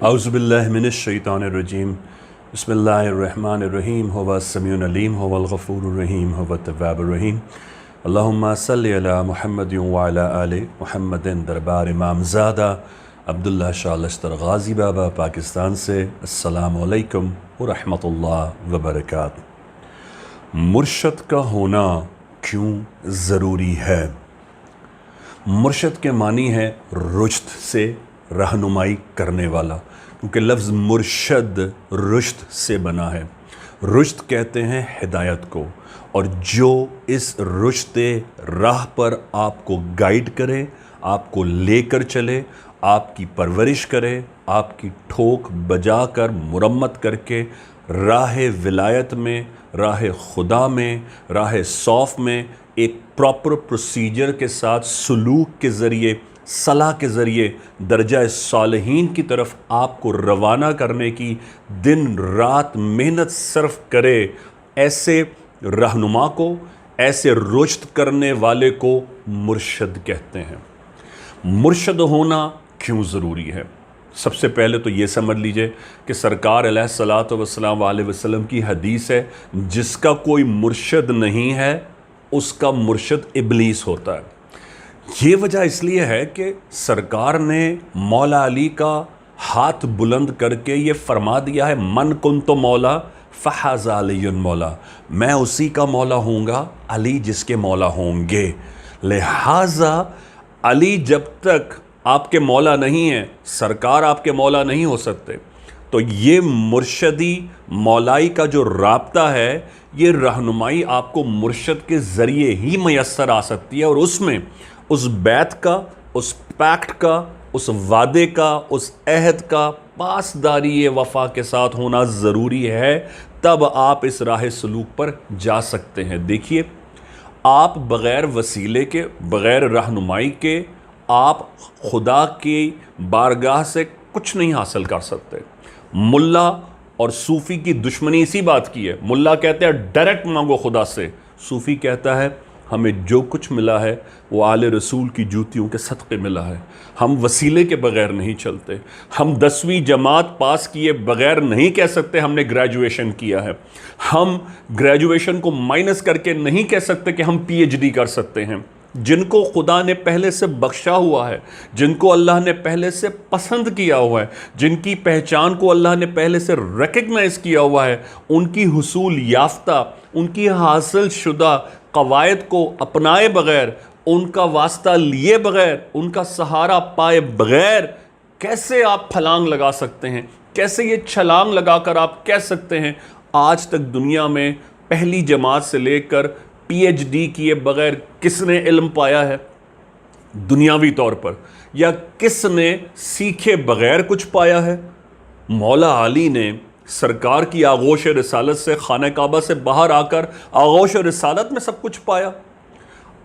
اعوذ باللہ من الشیطان الرجیم بسم اللہ الرحمن الرحیم هو السمیع العلیم هو الغفور الرحیم هو التواب الرحیم اللہم صلی علی محمد وعلی آل محمد دربار امام زادہ عبداللہ شاہ لشتر غازی بابا پاکستان سے السلام علیکم ورحمۃ اللہ وبرکاتہ۔ مرشد کا ہونا کیوں ضروری ہے؟ مرشد کے معنی ہے رشد سے رہنمائی کرنے والا، کیونکہ لفظ مرشد رشد سے بنا ہے۔ رشد کہتے ہیں ہدایت کو، اور جو اس رشد راہ پر آپ کو گائیڈ کرے، آپ کو لے کر چلے، آپ کی پرورش کرے، آپ کی ٹھوک بجا کر مرمت کر کے راہ ولایت میں، راہ خدا میں، راہ صوف میں ایک پراپر پروسیجر کے ساتھ سلوک کے ذریعے، صلاح کے ذریعے درجہ صالحین کی طرف آپ کو روانہ کرنے کی دن رات محنت صرف کرے، ایسے رہنما کو، ایسے رشد کرنے والے کو مرشد کہتے ہیں۔ مرشد ہونا کیوں ضروری ہے؟ سب سے پہلے تو یہ سمجھ لیجئے کہ سرکار علیہ الصلاۃ والسلام علیہ وسلم کی حدیث ہے، جس کا کوئی مرشد نہیں ہے اس کا مرشد ابلیس ہوتا ہے۔ یہ وجہ اس لیے ہے کہ سرکار نے مولا علی کا ہاتھ بلند کر کے یہ فرما دیا ہے، من کنت مولا فہذا علی مولا، میں اسی کا مولا ہوں گا علی جس کے مولا ہوں گے۔ لہٰذا علی جب تک آپ کے مولا نہیں ہیں، سرکار آپ کے مولا نہیں ہو سکتے۔ تو یہ مرشدی مولائی کا جو رابطہ ہے، یہ رہنمائی آپ کو مرشد کے ذریعے ہی میسر آ سکتی ہے، اور اس میں اس بیعت کا، اس پیکٹ کا، اس وعدے کا، اس عہد کا پاسداری وفا کے ساتھ ہونا ضروری ہے، تب آپ اس راہ سلوک پر جا سکتے ہیں۔ دیکھیے، آپ بغیر وسیلے کے، بغیر رہنمائی کے، آپ خدا کی بارگاہ سے کچھ نہیں حاصل کر سکتے۔ ملا اور صوفی کی دشمنی اسی بات کی ہے۔ ملا کہتے ہیں ڈائریکٹ مانگو خدا سے، صوفی کہتا ہے ہمیں جو کچھ ملا ہے وہ آل رسول کی جوتیوں کے صدقے ملا ہے، ہم وسیلے کے بغیر نہیں چلتے۔ ہم 10ویں جماعت پاس کیے بغیر نہیں کہہ سکتے ہم نے گریجویشن کیا ہے، ہم گریجویشن کو مائنس کر کے نہیں کہہ سکتے کہ ہم پی ایچ ڈی کر سکتے ہیں۔ جن کو خدا نے پہلے سے بخشا ہوا ہے، جن کو اللہ نے پہلے سے پسند کیا ہوا ہے، جن کی پہچان کو اللہ نے پہلے سے ریکگنائز کیا ہوا ہے، ان کی حصول یافتہ، ان کی حاصل شدہ قواعد کو اپنائے بغیر، ان کا واسطہ لیے بغیر، ان کا سہارا پائے بغیر کیسے آپ پھلانگ لگا سکتے ہیں؟ کیسے یہ چھلانگ لگا کر آپ کہہ سکتے ہیں آج تک دنیا میں پہلی جماعت سے لے کر پی ایچ ڈی کیے بغیر کس نے علم پایا ہے دنیاوی طور پر، یا کس نے سیکھے بغیر کچھ پایا ہے؟ مولا علی نے سرکار کی آغوش رسالت سے، خانہ کعبہ سے باہر آ کر آغوش رسالت میں سب کچھ پایا۔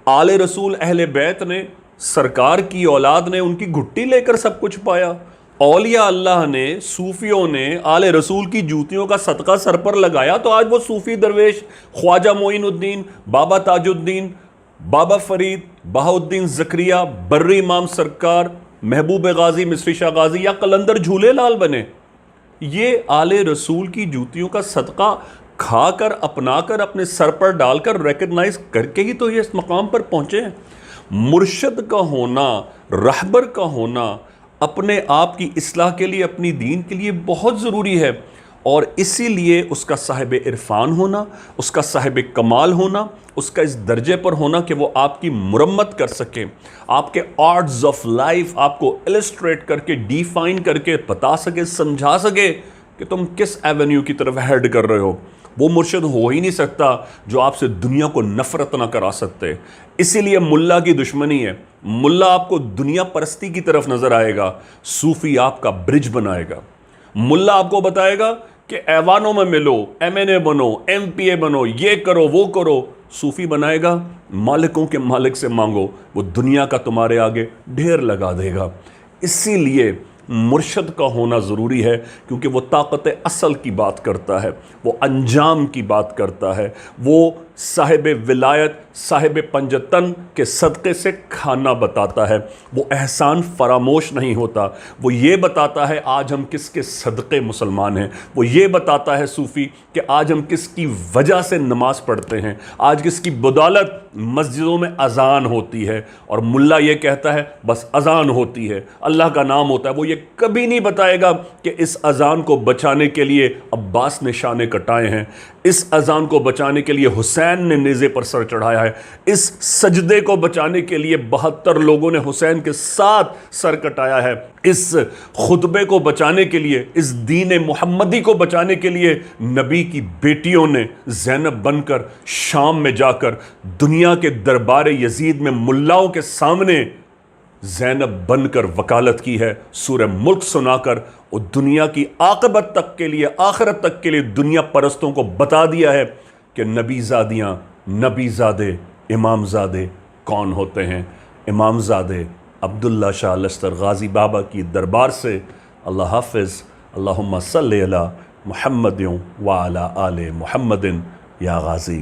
آل رسول اہل بیت نے، سرکار کی اولاد نے ان کی گھٹی لے کر سب کچھ پایا۔ اولیاء اللہ نے، صوفیوں نے آل رسول کی جوتیوں کا صدقہ سر پر لگایا، تو آج وہ صوفی درویش خواجہ معین الدین، بابا تاج الدین، بابا فرید، بہاء الدین زکریہ، بری امام سرکار، محبوب غازی، مصری شاہ غازی، یا قلندر جھولے لال بنے۔ یہ آل رسول کی جوتیوں کا صدقہ کھا کر، اپنا کر، اپنے سر پر ڈال کر، ریکگنائز کر کے ہی تو یہ اس مقام پر پہنچے ہیں۔ مرشد کا ہونا، رہبر کا ہونا اپنے آپ کی اصلاح کے لیے، اپنی دین کے لیے بہت ضروری ہے، اور اسی لیے اس کا صاحب عرفان ہونا، اس کا صاحب کمال ہونا، اس کا اس درجے پر ہونا کہ وہ آپ کی مرمت کر سکے، آپ کے آرٹس آف لائف آپ کو السٹریٹ کر کے، ڈیفائن کر کے بتا سکے، سمجھا سکے کہ تم کس ایونیو کی طرف ہیڈ کر رہے ہو۔ وہ مرشد ہو ہی نہیں سکتا جو آپ سے دنیا کو نفرت نہ کرا سکتے۔ اسی لیے ملا کی دشمنی ہے۔ ملا آپ کو دنیا پرستی کی طرف نظر آئے گا، صوفی آپ کا برج بنائے گا۔ ملا آپ کو بتائے گا کہ ایوانوں میں ملو، ایم این اے بنو، ایم پی اے بنو، یہ کرو وہ کرو۔ صوفی بنائے گا مالکوں کے مالک سے مانگو، وہ دنیا کا تمہارے آگے ڈھیر لگا دے گا۔ اسی لیے مرشد کا ہونا ضروری ہے، کیونکہ وہ طاقت اصل کی بات کرتا ہے، وہ انجام کی بات کرتا ہے، وہ صاحب ولایت، صاحب پنجتن کے صدقے سے کھانا بتاتا ہے، وہ احسان فراموش نہیں ہوتا، وہ یہ بتاتا ہے آج ہم کس کے صدقے مسلمان ہیں، وہ یہ بتاتا ہے صوفی کہ آج ہم کس کی وجہ سے نماز پڑھتے ہیں، آج کس کی بدولت مسجدوں میں اذان ہوتی ہے، اور ملا یہ کہتا ہے بس اذان ہوتی ہے، اللہ کا نام ہوتا ہے، وہ یہ کبھی نہیں بتائے گا کہ اس اذان کو بچانے کے لیے عباس نے شانے کٹائے ہیں، اس اذان کو بچانے کے لیے حسین نے نیزے پر سر چڑھایا ہے، اس سجدے کو بچانے کے لیے 72 لوگوں نے حسین کے ساتھ سر کٹایا ہے، اس خطبے کو بچانے کے لیے، اس دین محمدی کو بچانے کے لیے نبی کی بیٹیوں نے زینب بن کر شام میں جا کر دنیا کے دربار یزید میں ملاؤں کے سامنے زینب بن کر وکالت کی ہے، سورہ ملک سنا کر، اور دنیا کی عاقبت تک کے لیے، آخرت تک کے لیے دنیا پرستوں کو بتا دیا ہے کہ نبی زادیاں، نبی زادے، امام زادے کون ہوتے ہیں۔ امام زادے عبداللہ شاہ لشتر غازی بابا کی دربار سے اللہ حافظ۔ اللہم صلی علی محمد وعلی آل محمد یا غازی۔